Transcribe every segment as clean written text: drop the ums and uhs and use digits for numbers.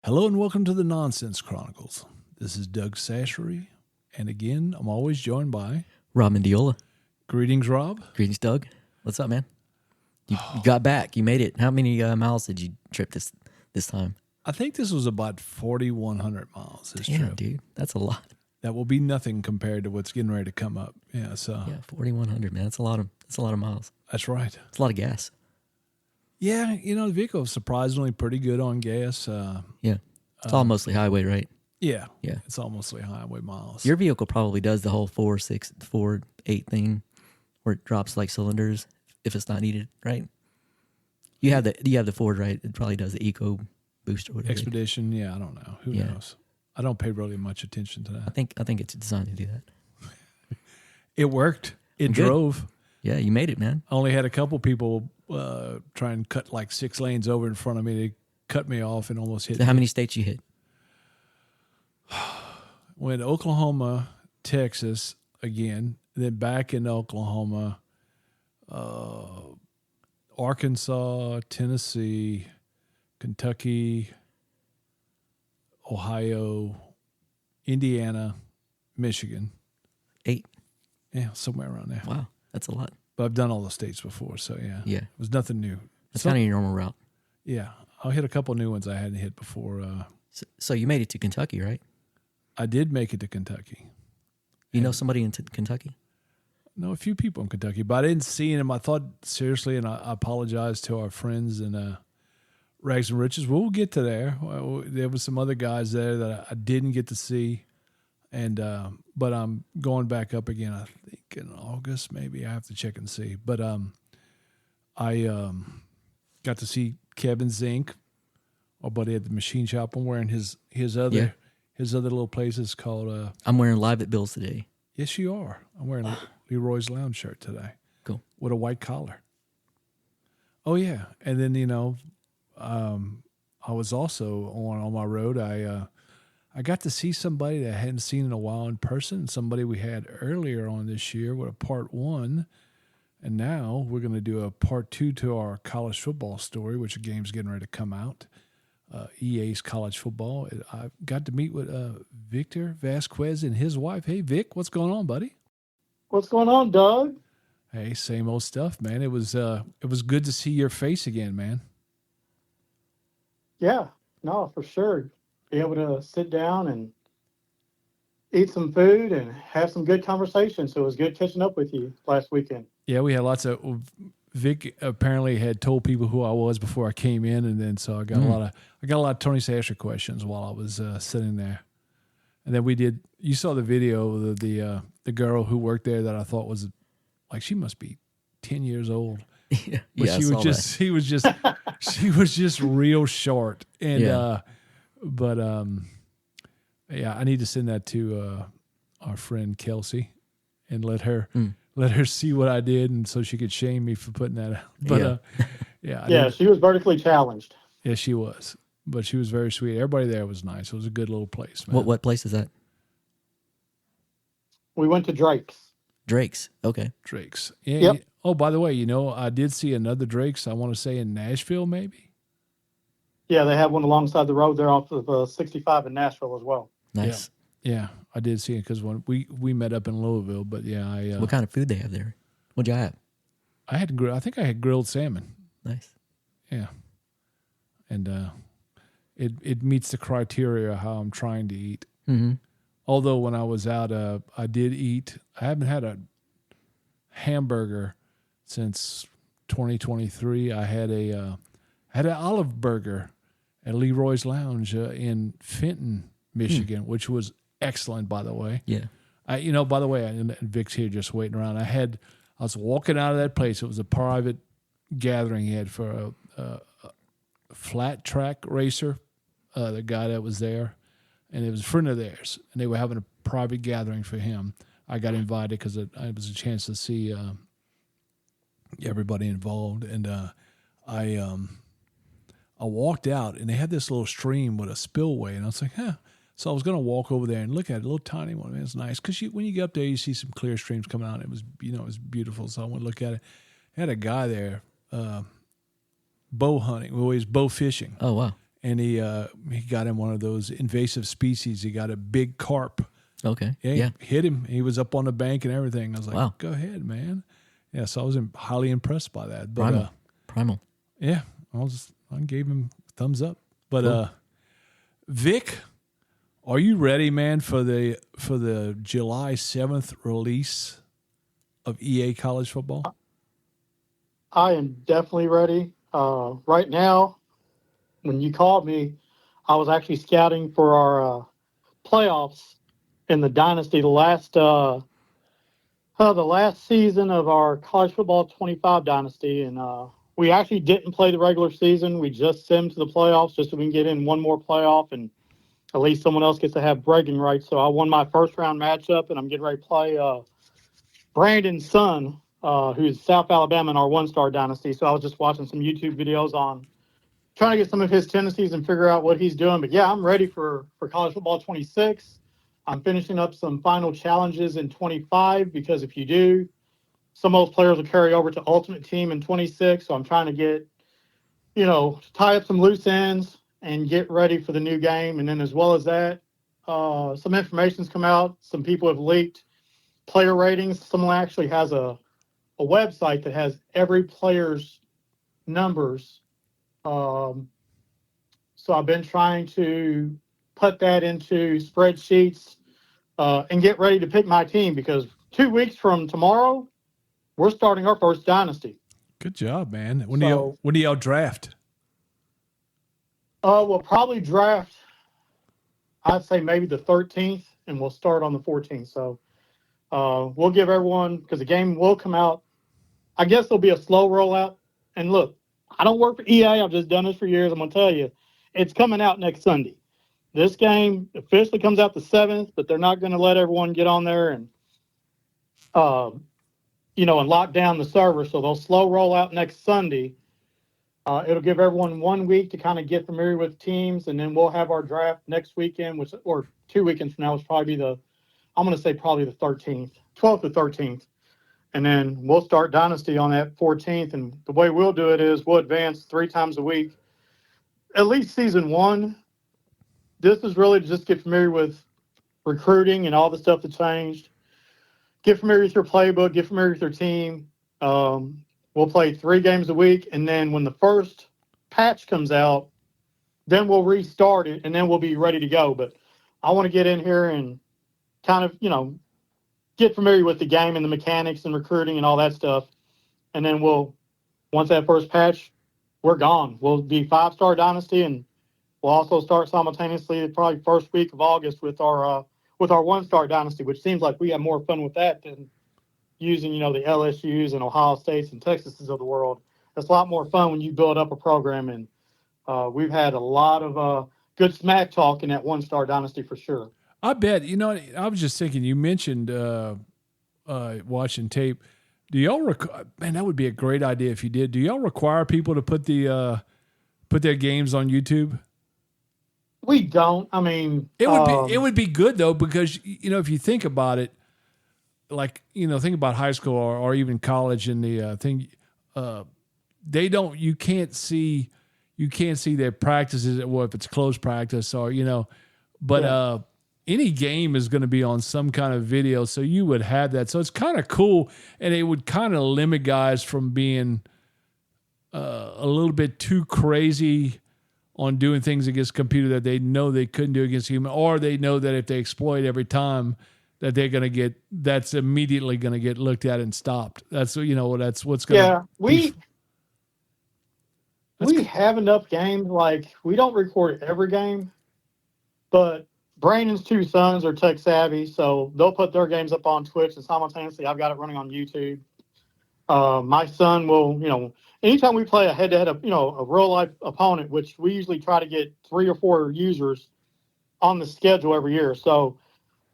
Hello and welcome to the Nonsense Chronicles. This is Doug Sashery, and again, I'm always joined by Rob Mendiola. Greetings, Rob. Greetings, Doug. What's up, man? You got back. You made it. How many miles did you trip this time? I think this was about 4,100 miles this Damn, trip. dude, that's a lot. That will be nothing compared to what's getting ready to come up. Yeah, 4,100, man. That's a lot of miles. That's right. It's a lot of gas. Yeah, the vehicle is surprisingly pretty good on gas. It's all mostly highway, right? Yeah, Yeah. It's all mostly highway miles. Your vehicle probably does the whole 4, 6, 4, 8 thing, where it drops like cylinders if it's not needed, right? You have the Ford, right? It probably does the Eco Boost or whatever. Expedition, yeah, I don't know. Who knows? I don't pay really much attention to that. I think it's designed to do that. It worked. It Good. drove. Yeah, you made it, man. I only had a couple people try and cut like 6 lanes over in front of me. They cut me off and almost hit So me. how many states you hit? Went Oklahoma, Texas again, then back in Oklahoma, Arkansas, Tennessee, Kentucky, Ohio, Indiana, Michigan. 8. Yeah, somewhere around there. Wow, that's a lot. But I've done all the states before, so yeah. Yeah. It was nothing new. That's kind of your normal route. Yeah. I'll hit a couple new ones I hadn't hit before. So you made it to Kentucky, right? I did make it to Kentucky. You know somebody in Kentucky? No, a few people in Kentucky, but I didn't see them. I thought seriously, and I apologize to our friends in Rags and Riches. We'll get to there. There was some other guys there that I didn't get to see, and but I'm going back up again. I think in August, maybe. I have to check and see. But I got to see Kevin Zink, our buddy at the machine shop. I'm wearing his other little places called. I'm wearing Live at Bill's today. Yes, you are. I'm wearing a Leroy's Lounge shirt today. Cool. With a white collar. Oh, yeah. And then, I was also on my road. I got to see somebody that I hadn't seen in a while in person, somebody we had earlier on this year with a part 1. And now we're going to do a part 2 to our college football story, which a game's getting ready to come out. EA's college football. I got to meet with Victor Vasquez and his wife. Hey, Vic, what's going on, buddy? What's going on, Doug? Hey, same old stuff, man. It was good to see your face again, man. Yeah, no, for sure. Be able to sit down and eat some food and have some good conversation. So it was good catching up with you last weekend. Yeah, we had lots of. Vic apparently had told people who I was before I came in, and then so I got a lot of Tony Sasher questions while I was sitting there. And then we did. You saw the video of the girl who worked there that I thought was like she must be 10 years old. Yeah, But I saw that. she was just real short. And Yeah. I need to send that to our friend Kelsey and let her see what I did, and so she could shame me for putting that out. But She was vertically challenged. Yeah, she was. But she was very sweet. Everybody there was nice. It was a good little place, man. What place is that? We went to Drake's. Drake's. Okay. Drake's. Yeah. Yep. Oh, by the way, I did see another Drake's, I want to say in Nashville, maybe. Yeah, they have one alongside the road there off of 65 in Nashville as well. Nice. Yeah, I did see it because when we met up in Louisville, but yeah, What kind of food they have there? What'd you have? I think I had grilled salmon. Nice. Yeah. And it meets the criteria how I'm trying to eat. Mm-hmm. Although when I was out, I did eat. I haven't had a hamburger since 2023. I had an olive burger at Leroy's Lounge in Fenton, Michigan, which was excellent, by the way. Yeah. By the way, and Vic's here just waiting around. I was walking out of that place. It was a private gathering he had for a flat track racer, the guy that was there, and it was a friend of theirs, and they were having a private gathering for him. I got invited because it was a chance to see everybody involved, and I walked out, and they had this little stream with a spillway, and I was like, huh. So I was going to walk over there and look at it, a little tiny one. It's nice because when you get up there, you see some clear streams coming out. It was, it was beautiful. So I went to look at it. I had a guy there bow hunting. Well, he was bow fishing. Oh, wow. and he got him one of those invasive species. He got a big carp. Okay. Yeah. Hit him. He was up on the bank and everything. I was like, wow. Go ahead, man. Yeah, so I was highly impressed by that. But, Primal. Yeah, I gave him thumbs up. But cool. Vic, are you ready, man, for the July 7th release of EA College Football? I am definitely ready. Right now, when you called me, I was actually scouting for our playoffs in the Dynasty, the last season of our College Football 25 Dynasty, and we actually didn't play the regular season. We just simmed to the playoffs just so we can get in one more playoff, and at least someone else gets to have bragging rights. So I won my first round matchup, and I'm getting ready to play Brandon's son, who's South Alabama in our one-star dynasty. So I was just watching some YouTube videos on trying to get some of his tendencies and figure out what he's doing. But yeah, I'm ready for College Football 26. I'm finishing up some final challenges in 25 because if you do, some of those players will carry over to Ultimate Team in 26. So I'm trying to get, tie up some loose ends and get ready for the new game. And then as well as that, some information's come out. Some people have leaked player ratings. Someone actually has a website that has every player's numbers. So I've been trying to put that into spreadsheets and get ready to pick my team because 2 weeks from tomorrow, we're starting our first dynasty. Good job, man. When do y'all draft? We'll probably draft, I'd say maybe the 13th, and we'll start on the 14th. So we'll give everyone, because the game will come out. I guess there'll be a slow rollout. And look, I don't work for EA. I've just done this for years. I'm going to tell you, it's coming out next Sunday. This game officially comes out the 7th, but they're not going to let everyone get on there and, and lock down the server. So they'll slow roll out next Sunday. It'll give everyone 1 week to kind of get familiar with teams, and then we'll have our draft next weekend, or 2 weekends from now, which probably be probably the 13th, 12th to 13th. And then we'll start Dynasty on that 14th. And the way we'll do it is we'll advance 3 times a week, at least season 1. This is really to just get familiar with recruiting and all the stuff that changed. Get familiar with your playbook, get familiar with your team. We'll play 3 games a week. And then when the first patch comes out, then we'll restart it and then we'll be ready to go. But I want to get in here and kind of, get familiar with the game and the mechanics and recruiting and all that stuff. And then once that first patch, we're gone. We'll be 5-star dynasty, and we'll also start simultaneously probably first week of August with our 1-star dynasty, which seems like we have more fun with that than using, the LSUs and Ohio States and Texases of the world. It's a lot more fun when you build up a program, and we've had a lot of good smack talk in that 1-star dynasty for sure. I bet. I was just thinking, you mentioned watching tape. Do y'all man, that would be a great idea if you did. Do y'all require people to put their games on YouTube? We don't. I mean, it would be good though, because if you think about it, like think about high school or even college and the thing, you can't see their practices. Well, if it's close practice or but yeah. Any game is going to be on some kind of video, so you would have that. So it's kind of cool, and it would kind of limit guys from being a little bit too crazy on doing things against a computer that they know they couldn't do against a human, or they know that if they exploit every time that they're going to that's immediately going to get looked at and stopped. That's that's what's going to. Yeah, we have enough games. Like, we don't record every game, but Brandon's 2 sons are tech savvy, so they'll put their games up on Twitch, and simultaneously I've got it running on YouTube. My son will, anytime we play a head-to-head, a real-life opponent, which we usually try to get 3 or 4 users on the schedule every year. So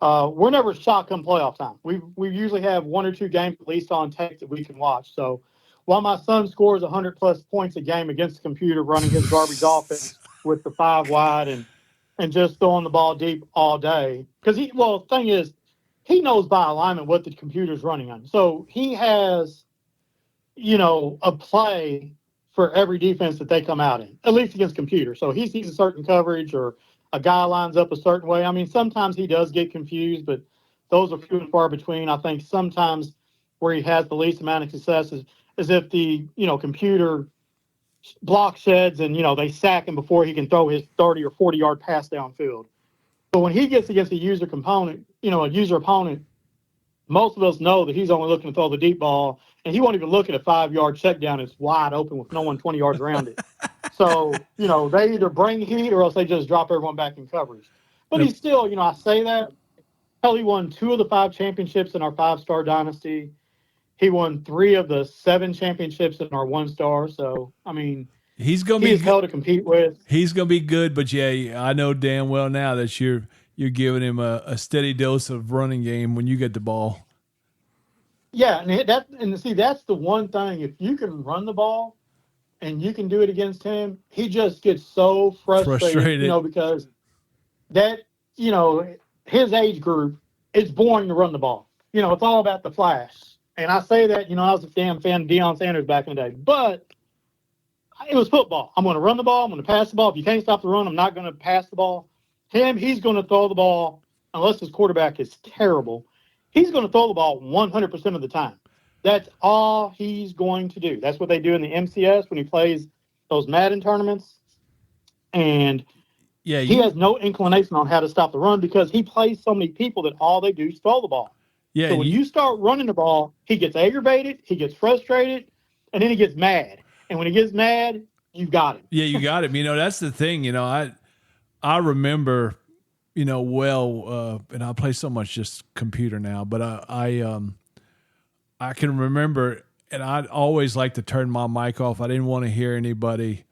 we're never shotgun playoff time. We usually have 1 or 2 games at least on tape that we can watch. So while my son scores 100-plus points a game against the computer running his garbage offense with the 5 wide and just throwing the ball deep all day. Because the thing is, he knows by alignment what the computer's running on. So he has, a play for every defense that they come out in, at least against computer. So he sees a certain coverage or a guy lines up a certain way. I mean, sometimes he does get confused, but those are few and far between. I think sometimes where he has the least amount of success is if the, computer block sheds and, they sack him before he can throw his 30 or 40-yard pass downfield. But when he gets against a user opponent, most of us know that he's only looking to throw the deep ball, and he won't even look at a 5-yard check down. It's wide open with no one 20 yards around it. So, they either bring heat or else they just drop everyone back in coverage. But he's still, I say that. Hell, he won 2 of the 5 championships in our 5-star dynasty. He won 3 of the 7 championships in our 1-star. So, I mean, he's hell to compete with. He's going to be good, but yeah, I know damn well now that you're giving him a steady dose of running game when you get the ball. Yeah, and see, that's the one thing. If you can run the ball and you can do it against him, he just gets so frustrated. Because that, his age group is born to run the ball. It's all about the flash. And I say that, I was a damn fan of Deion Sanders back in the day. But it was football. I'm going to run the ball. I'm going to pass the ball. If you can't stop the run, I'm not going to pass the ball. He's going to throw the ball unless his quarterback is terrible. He's going to throw the ball 100% of the time. That's all he's going to do. That's what they do in the MCS when he plays those Madden tournaments. And he has no inclination on how to stop the run because he plays so many people that all they do is throw the ball. Yeah, so when you start running the ball, he gets aggravated, he gets frustrated, and then he gets mad. And when he gets mad, you got him. Yeah, you got him. That's the thing. I remember, and I play so much just computer now, but I can remember, and I'd always like to turn my mic off. I didn't want to hear anybody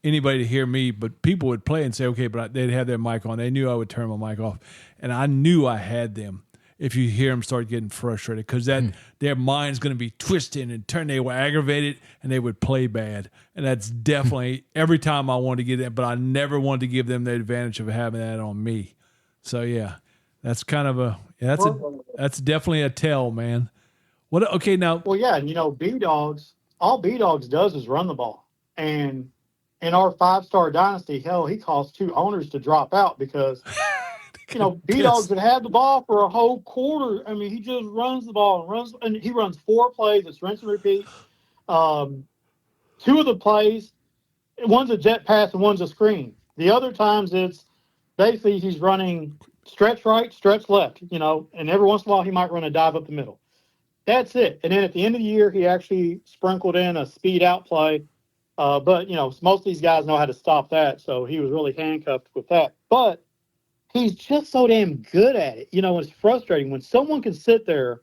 to hear me, but people would play and say, okay, but they'd have their mic on. They knew I would turn my mic off, and I knew I had them. If you hear them start getting frustrated, because their mind's going to be twisted and turn, they were aggravated and they would play bad, and that's definitely every time I wanted to get it, but I never wanted to give them the advantage of having that on me. So yeah, that's kind of that's definitely a tell, man. What? Okay, now. Well, yeah, and B-Dogs, all B-Dogs does is run the ball, and in our 5-star dynasty, hell, he caused 2 owners to drop out because. B-Dogs would have the ball for a whole quarter. I mean, he just runs the ball and he runs 4 plays. It's rinse and repeat. 2 of the plays, one's a jet pass and one's a screen. The other times it's basically he's running stretch right, stretch left, and every once in a while he might run a dive up the middle. That's it. And then at the end of the year, he actually sprinkled in a speed out play. But, most of these guys know how to stop that. So he was really handcuffed with that. But he's just so damn good at it. It's frustrating when someone can sit there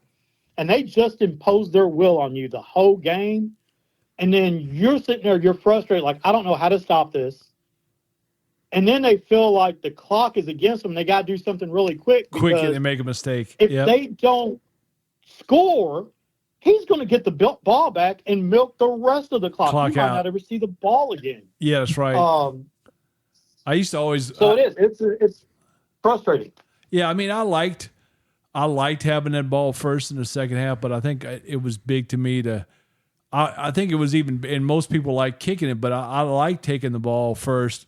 and they just impose their will on you the whole game. And then you're sitting there, you're frustrated, like, I don't know how to stop this. And then they feel like the clock is against them. They got to do something really quick. And they make a mistake. If they don't score, he's going to get the ball back and milk the rest of the clock. You might not ever see the ball again. Yeah, that's right. I used to always. So it is. It's frustrating. Yeah, I mean, I liked having that ball first in the second half, but I think it was big to me to. I think it was even, and most people like kicking it, but I like taking the ball first,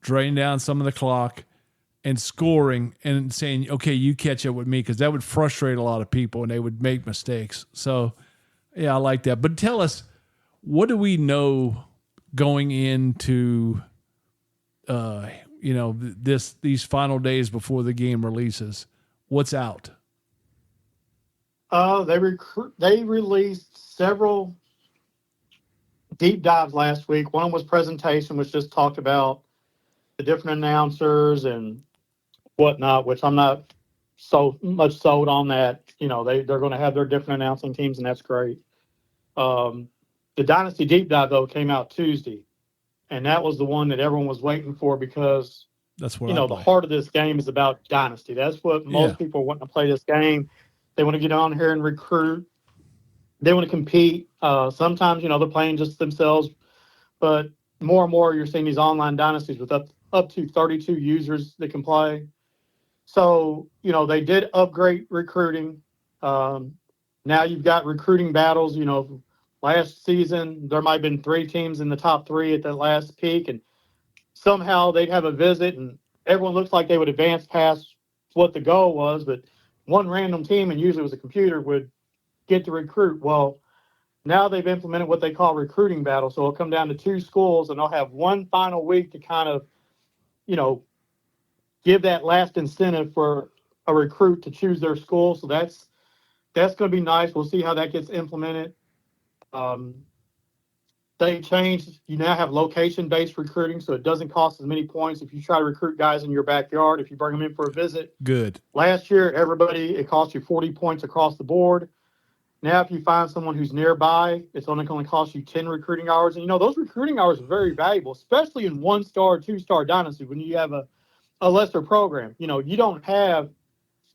draining down some of the clock, and scoring and saying, okay, you catch up with me, because that would frustrate a lot of people and they would make mistakes. So, yeah, I like that. But tell us, what do we know going into these final days before the game releases? What's out? They released several deep dives last week. One was presentation, which just talked about the different announcers and whatnot, which I'm not so much sold on that. They're going to have their different announcing teams, and that's great. The Dynasty Deep Dive, though, came out Tuesday. And that was the one that everyone was waiting for because, that's what the heart of this game is about Dynasty. That's what most people are wanting to play this game. They want to get on here and recruit. They want to compete. Sometimes, they're playing just themselves. But more and more, you're seeing these online dynasties with up to 32 users that can play. So, they did upgrade recruiting. Now you've got recruiting battles, last season, there might have been 3 teams in the top 3 at that last peak, and somehow they'd have a visit, and everyone looks like they would advance past what the goal was, but one random team, and usually it was a computer, would get to recruit. Well, now they've implemented what they call recruiting battle. So it'll come down to 2 schools, and they'll have one final week to kind of, give that last incentive for a recruit to choose their school. So that's going to be nice. We'll see how that gets implemented. They changed. You now have location-based recruiting, so it doesn't cost as many points if you try to recruit guys in your backyard, if you bring them in for a visit. Good. Last year, it cost you 40 points across the board. Now, if you find someone who's nearby, it's only going to cost you 10 recruiting hours. And, those recruiting hours are very valuable, especially in 1-star, 2-star dynasty when you have a lesser program. You don't have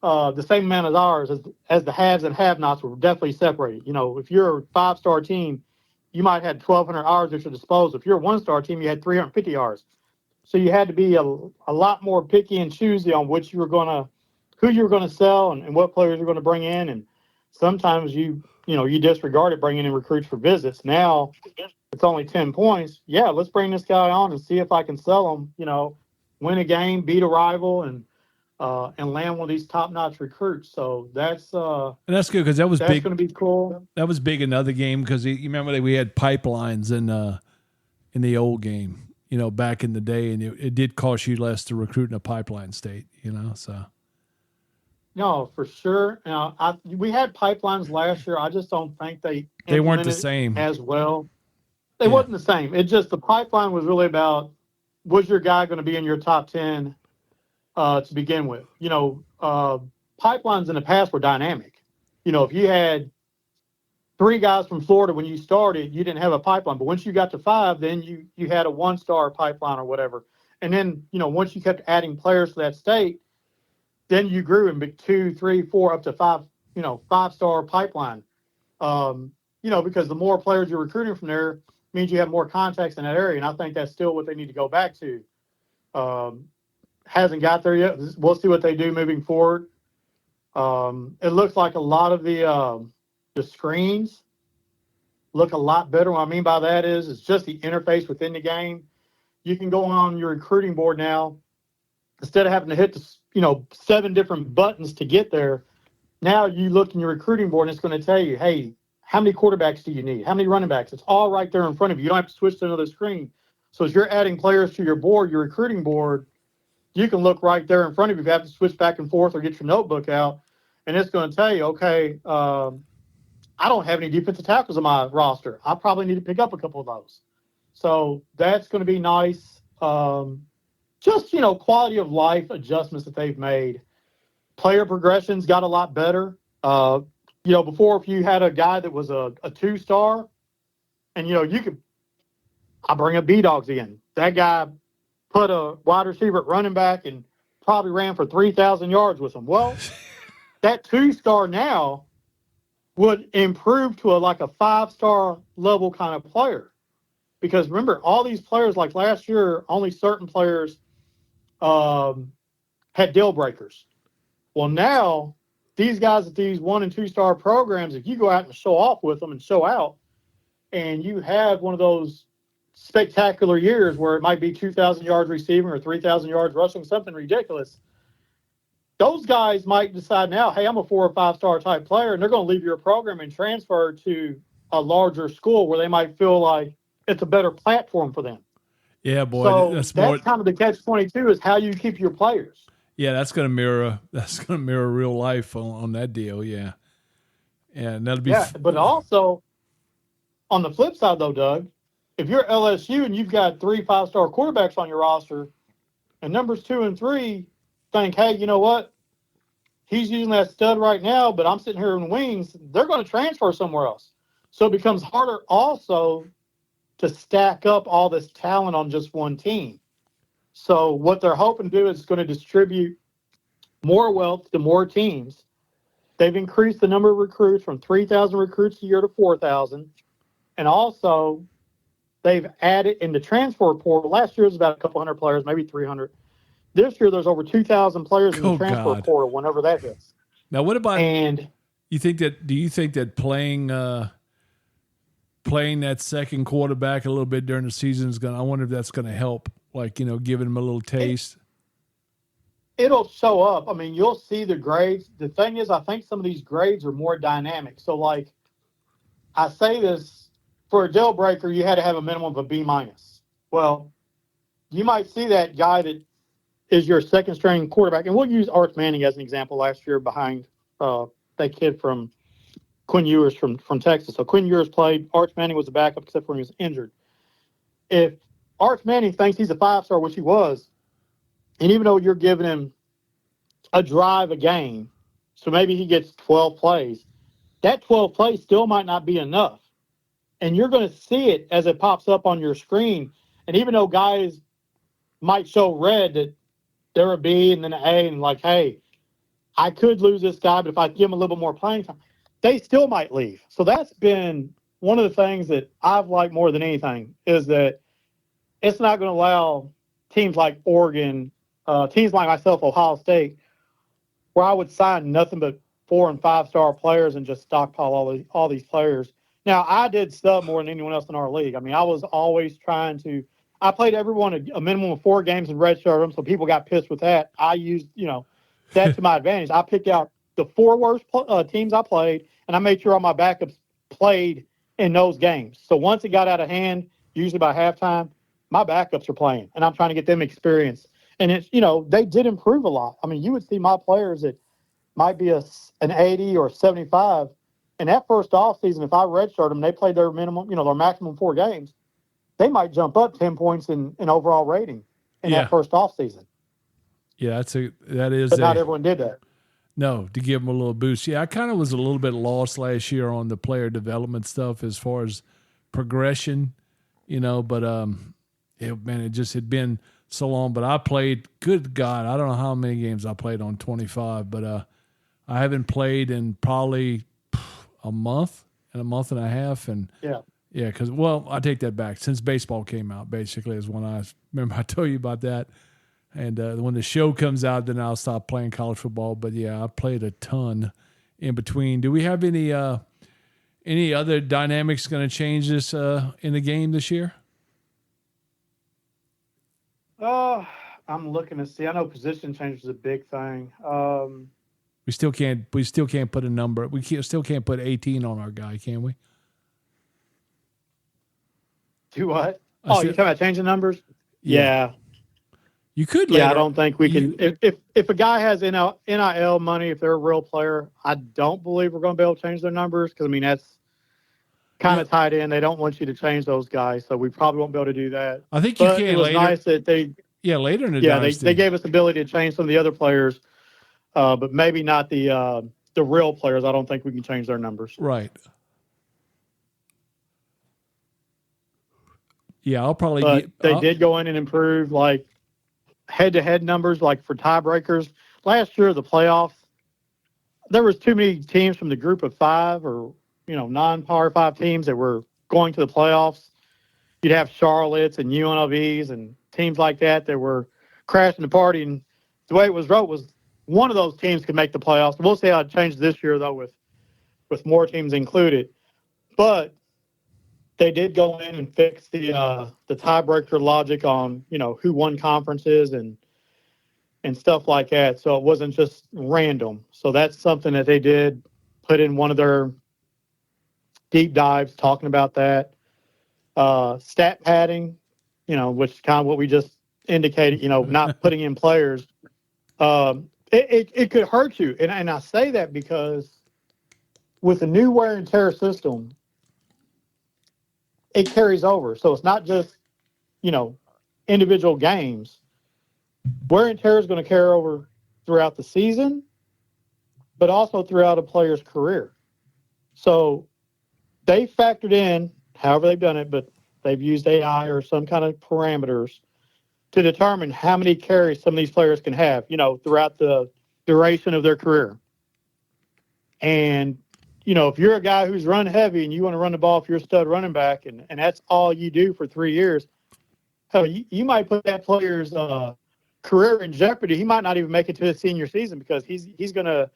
the same amount of hours as the haves and have-nots were definitely separated. If you're a 5-star team, you might have 1,200 hours at your disposal. If you're a 1-star team, you had 350 hours. So you had to be a lot more picky and choosy on who you were going to sell and what players you're going to bring in. And sometimes you disregarded bringing in recruits for visits. Now it's only 10 points. Yeah, let's bring this guy on and see if I can sell him, win a game, beat a rival, and land one of these top-notch recruits. So that's and that's good because that was big. That's going to be cool. That was big another game because you remember that we had pipelines in the old game, back in the day, and it did cost you less to recruit in a pipeline state, so. No, for sure. We had pipelines last year. I just don't think they weren't the same as well. They wasn't the same. It just, the pipeline was really about, was your guy going to be in your top 10 to begin with? Pipelines in the past were dynamic. If you had 3 guys from Florida when you started, you didn't have a pipeline. But once you got to 5, then you had a 1-star pipeline or whatever. And then, once you kept adding players to that state, then you grew in 2, 3, 4, up to 5, 5-star pipeline. Because the more players you're recruiting from there means you have more contacts in that area. And I think that's still what they need to go back to. Hasn't got there yet. We'll see what they do moving forward. It looks like a lot of the screens look a lot better. What I mean by that is it's just the interface within the game. You can go on your recruiting board now. Instead of having to hit 7 different buttons to get there, now you look in your recruiting board and it's going to tell you, hey, how many quarterbacks do you need? How many running backs? It's all right there in front of you. You don't have to switch to another screen. So as you're adding players to your board, your recruiting board, you can look right there in front of you. If you have to switch back and forth or get your notebook out, and it's going to tell you, okay, I don't have any defensive tackles on my roster. I probably need to pick up a couple of those. So that's going to be nice. Just, quality of life adjustments that they've made. Player progressions got a lot better. Before, if you had a guy that was a 2-star, and, I bring up B-Dogs again. That guy put a wide receiver at running back and probably ran for 3,000 yards with him. Well, that 2-star now would improve to a 5-star level kind of player. Because remember, all these players, like last year, only certain players had deal breakers. Well, now these guys at these 1- and 2-star programs, if you go out and show off with them and show out, and you have one of those spectacular years where it might be 2,000 yards receiving or 3,000 yards rushing, something ridiculous, those guys might decide now, hey, I'm a 4 or 5-star type player, and they're going to leave your program and transfer to a larger school where they might feel like it's a better platform for them. Yeah, boy, so that's kind of the catch-22 is how you keep your players. Yeah, that's going to mirror real life on that deal. Yeah, and that'll be. Yeah, but also on the flip side, though, Doug, if you're LSU and you've got 3 5-star quarterbacks on your roster, and numbers 2 and 3 think, hey, you know what? He's using that stud right now, but I'm sitting here in wings. They're going to transfer somewhere else. So it becomes harder also to stack up all this talent on just one team. So what they're hoping to do is going to distribute more wealth to more teams. They've increased the number of recruits from 3,000 recruits a year to 4,000. And also, they've added in the transfer portal. Last year was about a couple hundred players, maybe 300. This year, there's over 2,000 players in the transfer portal whenever that hits. Now, what about and do you think that playing playing that second quarterback a little bit during the season is I wonder if that's going to help, like, giving him a little taste. It'll show up. I mean, you'll see the grades. The thing is, I think some of these grades are more dynamic. So, like, I say this, for a deal breaker, you had to have a minimum of a B minus. Well, you might see that guy that is your second string quarterback, and we'll use Arch Manning as an example last year behind that kid from Quinn Ewers from Texas. So Quinn Ewers played. Arch Manning was the backup except for when he was injured. If Arch Manning thinks he's a 5-star, which he was, and even though you're giving him a drive a game, so maybe he gets 12 plays, that 12 plays still might not be enough. And you're going to see it as it pops up on your screen. And even though guys might show red that they're a B and then an A and like, hey, I could lose this guy, but if I give him a little bit more playing time, they still might leave. So that's been one of the things that I've liked more than anything is that it's not going to allow teams like Oregon, teams like myself, Ohio State, where I would sign nothing but 4- and 5-star players and just stockpile all these players. Now, I did sub more than anyone else in our league. I mean, I was always trying to – I played everyone a minimum of 4 games and redshirt them, so people got pissed with that. I used, that to my advantage. I picked out the 4 worst teams I played, and I made sure all my backups played in those games. So once it got out of hand, usually by halftime, my backups are playing, and I'm trying to get them experience. And it's, they did improve a lot. I mean, you would see my players that might be an 80 or 75. In that first offseason, if I redshirt them, they played their minimum, their maximum 4 games, they might jump up 10 points in overall rating in that first offseason. Yeah, that is. But not everyone did that. No, to give them a little boost. Yeah, I kind of was a little bit lost last year on the player development stuff as far as progression, but it just had been so long. But I played, good God, I don't know how many games I played on 25, but I haven't played in probably a month and a half. And yeah, because, I take that back. Since baseball came out, basically, is when I remember I told you about that. And when the show comes out, then I'll stop playing college football. But, yeah, I played a ton in between. Do we have any other dynamics going to change this in the game this year? I'm looking to see. I know position change is a big thing. We still can't put a number. Still can't put 18 on our guy, can we? Do what? You're talking about changing numbers? Yeah. You could. Yeah, I don't think we can. If a guy has NIL money, if they're a real player, I don't believe we're going to be able to change their numbers because, that's kind of tied in. They don't want you to change those guys, so we probably won't be able to do that. I think you can later. It was nice that they. Yeah, later in the dynasty. they gave us the ability to change some of the other players, but maybe not the real players. I don't think we can change their numbers. Right. Yeah, I'll probably. They did go in and improve like head-to-head numbers, like for tiebreakers. Last year, the playoffs, there was too many teams from the group of 5 or non-Power 5 teams that were going to the playoffs. You'd have Charlottes and UNLVs and teams like that were crashing the party. And the way it was wrote was one of those teams could make the playoffs. We'll see how it changes this year, though, with more teams included. But they did go in and fix the tiebreaker logic on, who won conferences and stuff like that. So it wasn't just random. So that's something that they did put in one of their deep dives talking about that. Stat padding, which is kind of what we just indicated, not putting in players. It could hurt you. And I say that because with the new wear and tear system, it carries over. So it's not just, individual games. Wear and tear is going to carry over throughout the season, but also throughout a player's career. So they factored in, however they've done it, but they've used AI or some kind of parameters to determine how many carries some of these players can have, throughout the duration of their career. And, if you're a guy who's run heavy and you want to run the ball if you're a stud running back and that's all you do for 3 years, hell, you might put that player's career in jeopardy. He might not even make it to his senior season because he's going to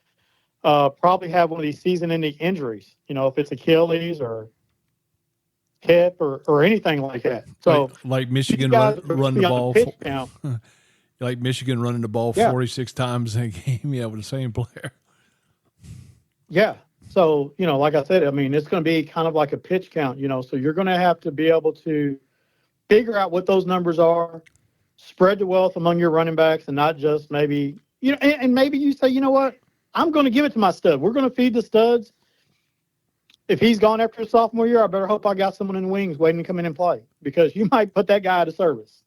probably have one of these season-ending injuries, if it's Achilles or hip or anything like that. So like these Michigan guys run the on ball. pitch count. Like Michigan running the ball Yeah. 46 times in a game, with the same player. Yeah. So, like I said, I mean, it's going to be kind of like a pitch count, so you're going to have to be able to figure out what those numbers are, spread the wealth among your running backs, and not just maybe, and maybe you say, you know what, I'm going to give it to my stud. We're going to feed the studs. If he's gone after his sophomore year, I better hope I got someone in the wings waiting to come in and play, because you might put that guy out of service.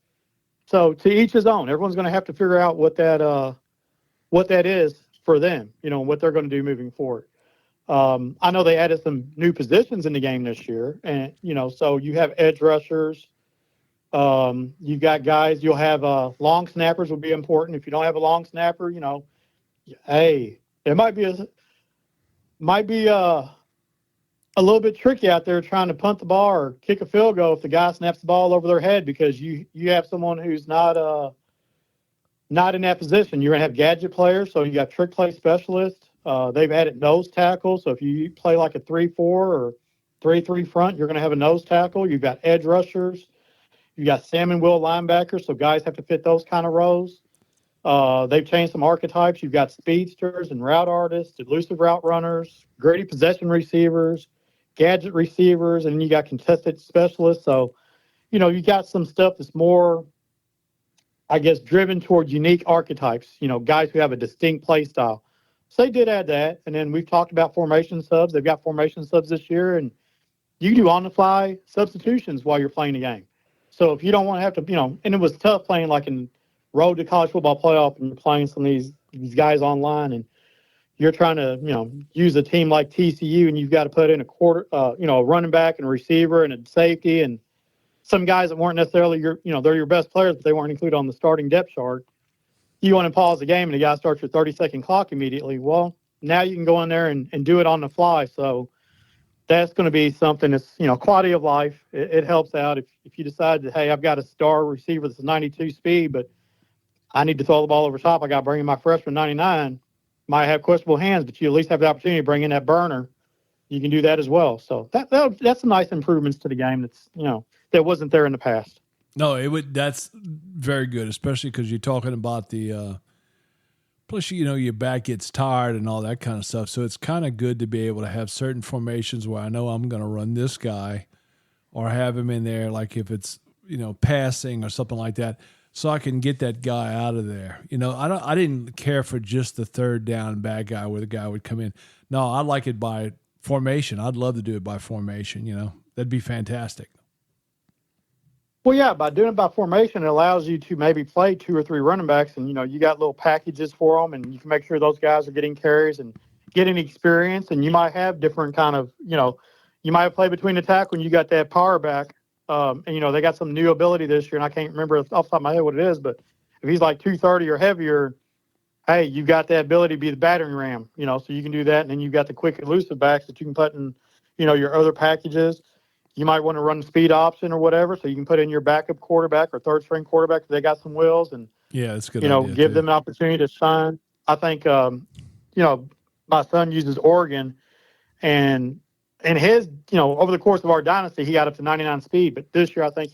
So to each his own. Everyone's going to have to figure out what that is for them, what they're going to do moving forward. I know they added some new positions in the game this year, and so you have edge rushers. You've got guys. You'll have long snappers will be important. If you don't have a long snapper, hey, it might be a little bit tricky out there trying to punt the ball or kick a field goal if the guy snaps the ball over their head, because you have someone who's not in that position. You're going to have gadget players, so you got trick play specialists. They've added nose tackle, so if you play like a 3-4 or 3-3 front, you're going to have a nose tackle. You've got edge rushers. You've got salmon wheel linebackers, so guys have to fit those kind of roles. They've changed some archetypes. You've got speedsters and route artists, elusive route runners, gritty possession receivers, gadget receivers, and you got contested specialists. So, you got some stuff that's more, I guess, driven toward unique archetypes, guys who have a distinct play style. So they did add that. And then we've talked about formation subs. They've got formation subs this year, and you can do on-the-fly substitutions while you're playing the game. So if you don't want to have to, and it was tough playing like in Road to College Football Playoff, and you're playing some of these guys online, and you're trying to, use a team like TCU, and you've got to put in a running back and a receiver and a safety, and some guys that weren't necessarily they're your best players, but they weren't included on the starting depth chart. You want to pause the game, and the guy starts your 30-second clock immediately. Well, now you can go in there and do it on the fly. So that's going to be something that's, quality of life. It helps out if you decide that, hey, I've got a star receiver that's 92 speed, but I need to throw the ball over top. I got to bring in my freshman 99. Might have questionable hands, but you at least have the opportunity to bring in that burner. You can do that as well. So that's some nice improvements to the game that's, that wasn't there in the past. No, that's very good, especially because you're talking about the plus, your back gets tired and all that kind of stuff. So it's kind of good to be able to have certain formations where I know I'm going to run this guy or have him in there, like if it's, passing or something like that, so I can get that guy out of there. I didn't care for just the third down bad guy where the guy would come in. No, I like it by formation. I'd love to do it by formation, That'd be fantastic. Well, yeah, by doing it by formation, it allows you to maybe play 2 or 3 running backs, and, you got little packages for them, and you can make sure those guys are getting carries and getting experience, and you might have different kind of, you might play between the tackle and you got that power back, and, they got some new ability this year, and I can't remember off the top of my head what it is, but if he's like 230 or heavier, hey, you got that ability to be the battering ram, so you can do that, and then you've got the quick elusive backs that you can put in, your other packages. You might want to run speed option or whatever, so you can put in your backup quarterback or third string quarterback if they got some wheels, and yeah, that's a good idea, give them an opportunity to shine. I think my son uses Oregon, and his over the course of our dynasty he got up to 99 speed, but this year I think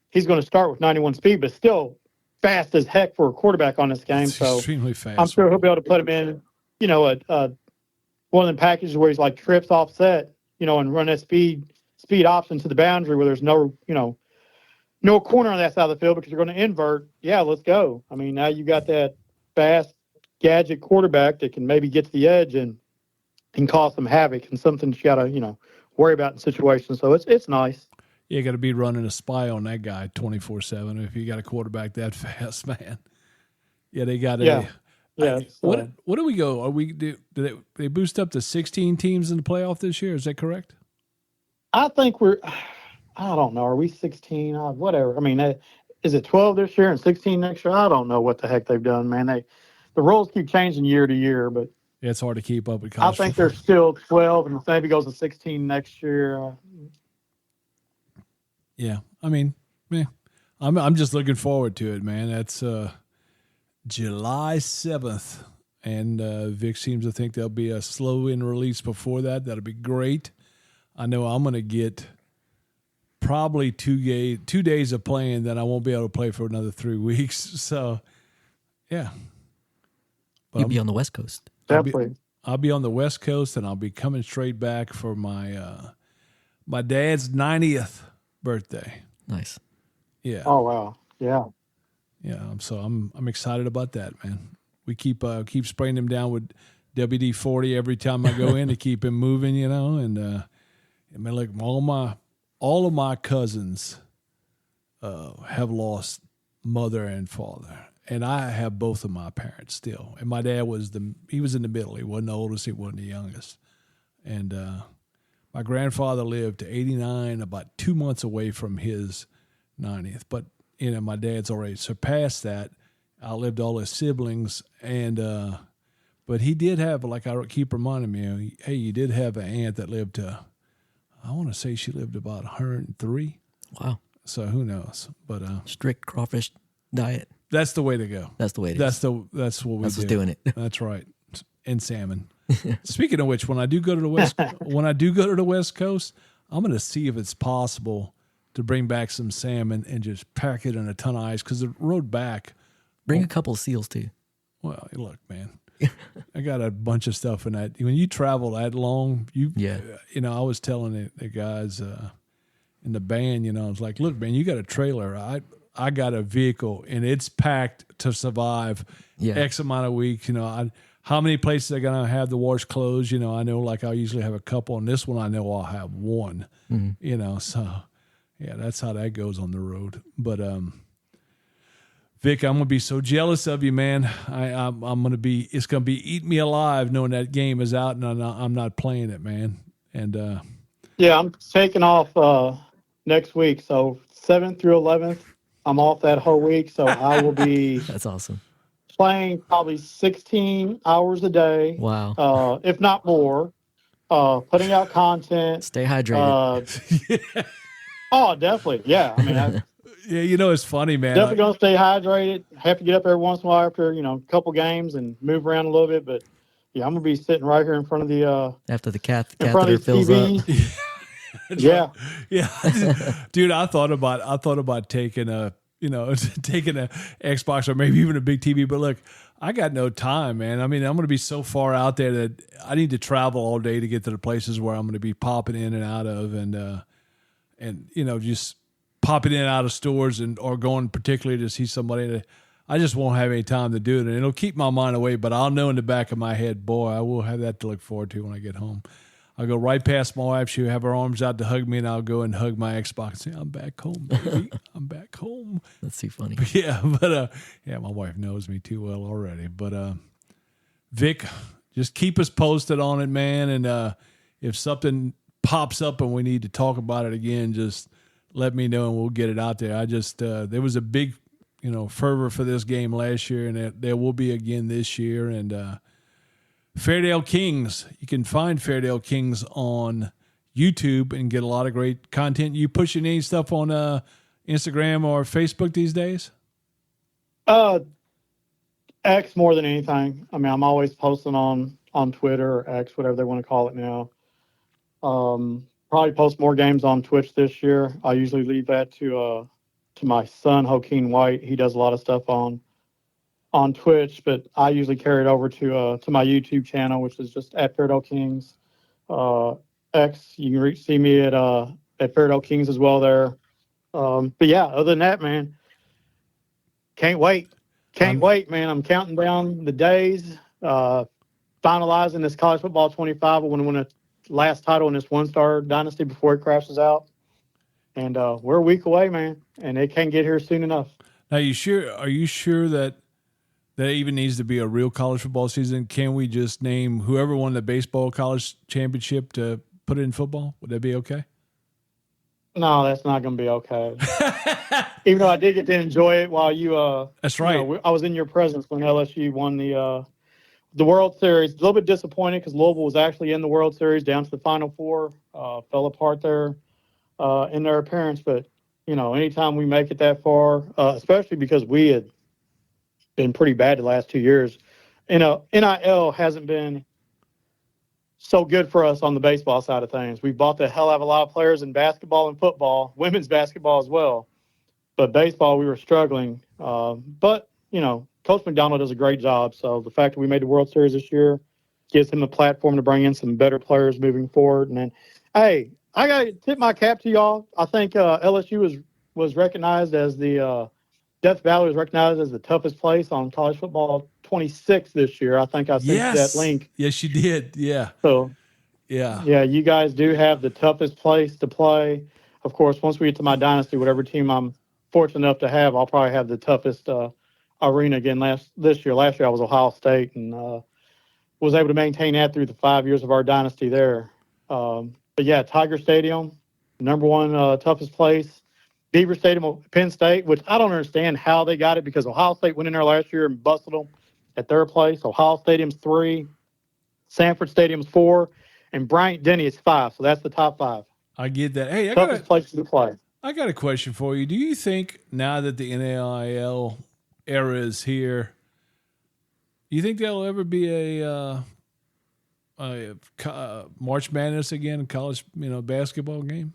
he's going to start with 91 speed, but still fast as heck for a quarterback on this game. It's so extremely fast. I'm sure he'll be able to put him in one of the packages where he's like trips offset, and run that speed option to the boundary where there's no corner on that side of the field because you're going to invert. Yeah, let's go. I mean, now you got that fast gadget quarterback that can maybe get to the edge and cause some havoc, and something you got to, worry about in situations. So it's nice. Yeah, you got to be running a spy on that guy 24/7 if you got a quarterback that fast, man. Yeah, they got Yeah. What do we go? Are we do they boost up to 16 teams in the playoff this year? Is that correct? I think I don't know. Are we 16? Whatever. I mean, is it 12 this year and 16 next year? I don't know what the heck they've done, man. The rules keep changing year to year, but yeah, it's hard to keep up with I college think football. they're still 12, and maybe goes to 16 next year. Yeah, I mean, yeah, I'm just looking forward to it, man. That's July 7th, and Vic seems to think there'll be a slow in release before that. That'll be great. I know I'm going to get probably 2 days of playing, then I won't be able to play for another 3 weeks. So, yeah. But You'll be on the West Coast. Definitely. I'll be on the West Coast, and I'll be coming straight back for my my dad's 90th birthday. Nice. Yeah. Oh wow. Yeah. Yeah. So I'm excited about that, man. We keep spraying him down with WD-40 every time I go in to keep him moving, you know. And I mean, like all of my cousins have lost mother and father, and I have both of my parents still. And my dad he was in the middle. He wasn't the oldest. He wasn't the youngest. And my grandfather lived to 89, about 2 months away from his 90th. But you know, my dad's already surpassed that. Outlived all his siblings, and but he did have, like I keep reminding me, hey, you did have an aunt that lived to, I want to say she lived about 103. Wow. So who knows? But Strict crawfish diet. that's the way to go. That's the way it is. That's what we That's do. what's doing it. That's right. And salmon. Speaking of which, when I do go to the West Coast, I'm going to see if it's possible to bring back some salmon and just pack it in a ton of ice, because the road back. Bring a couple of seals too. Well, look, man, I got a bunch of stuff in that. When you travel that long, you know, I was telling the guys in the band, you know, I was like, look, man, you got a trailer. I got a vehicle, and it's packed to survive X amount of weeks. You know, how many places are going to have the wash closed? You know, I know, like, I usually have a couple, and this one I know I'll have one. Mm-hmm. You know, so yeah, that's how that goes on the road. But Vic, I'm gonna be so jealous of you, man. I'm gonna be. It's gonna be eat me alive knowing that game is out and I'm not playing it, man. And yeah, I'm taking off next week, so 7th through 11th, I'm off that whole week. So I will be. That's awesome. Playing probably 16 hours a day. Wow. If not more. Putting out content. Stay hydrated. Oh, definitely. Yeah. I mean, yeah, you know, it's funny, man. Definitely going to stay hydrated. Have to get up every once in a while after, you know, a couple games and move around a little bit. But yeah, I'm going to be sitting right here in front of the after the catheter fills up. Yeah. Yeah. Dude, I thought about taking a Xbox or maybe even a big TV, but look, I got no time, man. I mean, I'm going to be so far out there that I need to travel all day to get to the places where I'm going to be popping in and out of, and you know, just popping in and out of stores or going particularly to see somebody that I just won't have any time to do it. And it'll keep my mind away, but I'll know in the back of my head, boy, I will have that to look forward to when I get home. I'll go right past my wife. She'll have her arms out to hug me, and I'll go and hug my Xbox and say, I'm back home, baby. I'm back home. That's too funny. But yeah, my wife knows me too well already. But Vic, just keep us posted on it, man. And if something pops up and we need to talk about it again, just let me know and we'll get it out there. I just there was a big, you know, fervor for this game last year, and there will be again this year. And Fairdale Kings, you can find Fairdale Kings on YouTube and get a lot of great content. You pushing any stuff on Instagram or Facebook these days? X more than anything. I mean, I'm always posting on Twitter or X, whatever they want to call it now. Probably post more games on Twitch this year. I usually leave that to my son, Joaquin White. He does a lot of stuff on Twitch, but I usually carry it over to my YouTube channel, which is just at Fairdale Kings. X, you can see me at Fairdale Kings as well there. But yeah, other than that, man, can't wait. Can't wait, man. I'm counting down the days, finalizing this college football 25. I want to win a last title in this one-star dynasty before it crashes out. And we're a week away, man, and it can't get here soon enough. Now, are you sure that even needs to be a real college football season? Can we just name whoever won the baseball college championship to put it in football? Would that be okay? No, that's not going to be okay. Even though I did get to enjoy it while you that's right. I was in your presence when LSU won the World Series. A little bit disappointed because Louisville was actually in the World Series down to the Final Four. Fell apart there in their appearance. But, you know, anytime we make it that far, especially because we had been pretty bad the last 2 years, you know, NIL hasn't been so good for us on the baseball side of things. We bought the hell out of a lot of players in basketball and football, women's basketball as well. But baseball, we were struggling. But, Coach McDonald does a great job. So the fact that we made the World Series this year gives him a platform to bring in some better players moving forward. And then, hey, I got to tip my cap to y'all. I think LSU was recognized as Death Valley was recognized as the toughest place on college football 26 this year. I think I sent you that link. Yes, you did. Yeah. So, yeah, you guys do have the toughest place to play. Of course, once we get to my dynasty, whatever team I'm fortunate enough to have, I'll probably have the toughest arena again this year. Last year I was Ohio State and was able to maintain that through the 5 years of our dynasty there. But yeah, Tiger Stadium, number one toughest place. Beaver Stadium, Penn State, which I don't understand how they got it because Ohio State went in there last year and busted them at their place. Ohio Stadium's 3, Sanford Stadium's 4, and Bryant-Denny is 5. So that's the top 5. I get that. Hey, toughest places to play. I got a question for you. Do you think now that the NAIL era is here, do you think there'll ever be a March Madness again, college basketball game?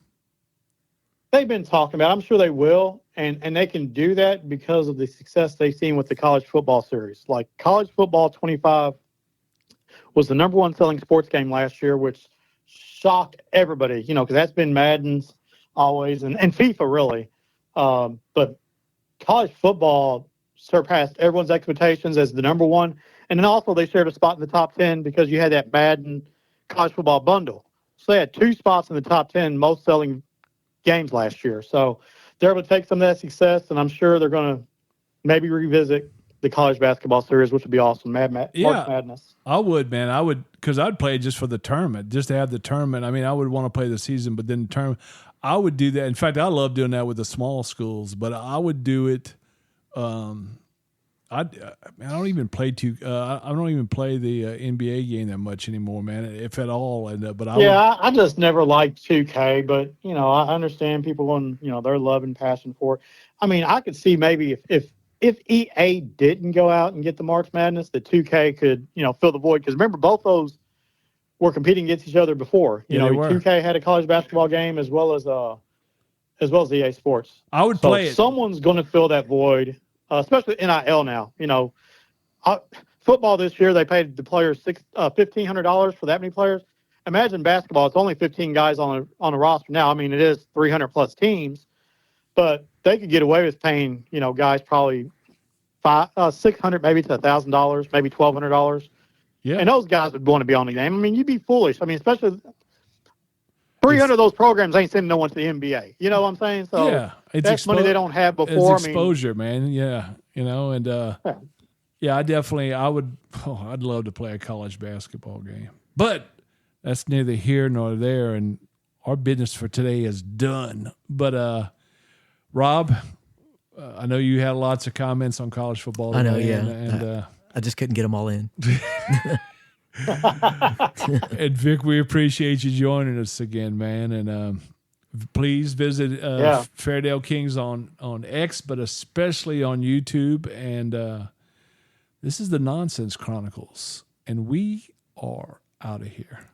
They've been talking about it. I'm sure they will, and they can do that because of the success they've seen with the college football series. Like College Football 25 was the number one selling sports game last year, which shocked everybody, because that's been Madden's always and FIFA really. But college football surpassed everyone's expectations as the number one. And then also they shared a spot in the top 10 because you had that Madden college football bundle. So they had 2 spots in the top 10 most selling games last year. So they're able to take some of that success, and I'm sure they're going to maybe revisit the college basketball series, which would be awesome. March Madness. I would, man. I would, because I'd play just for the tournament, just to have the tournament. I mean, I would want to play the season, but then the tournament, I would do that. In fact, I love doing that with the small schools, but I would do it. I don't even play I don't even play the NBA game that much anymore, man, if at all. But I just never liked 2K, but I understand people when their love and passion for it. I mean, I could see maybe if EA didn't go out and get the March Madness, the 2K could fill the void, because remember both those were competing against each other before. 2K had a college basketball game as well as EA Sports. I would play it. Someone's going to fill that void. Especially NIL now, football this year, they paid the players $1,500 for that many players. Imagine basketball, it's only 15 guys on a roster now. I mean, it is 300 plus teams, but they could get away with paying, guys probably $600, maybe to $1,000, maybe $1,200. Yeah. And those guys would want to be on the game. I mean, you'd be foolish. I mean, especially 300 of those programs ain't sending no one to the NBA. You know what I'm saying? So yeah, that's money they don't have before. It's exposure, man. Yeah, and I would. Oh, I'd love to play a college basketball game, but that's neither here nor there. And our business for today is done. But Rob, I know you had lots of comments on college football today. I know, yeah. And I just couldn't get them all in. And Vic, we appreciate you joining us again, man. And please visit Fairdale Kings on X, but especially on YouTube. And this is the Nonsense Chronicles, and we are out of here.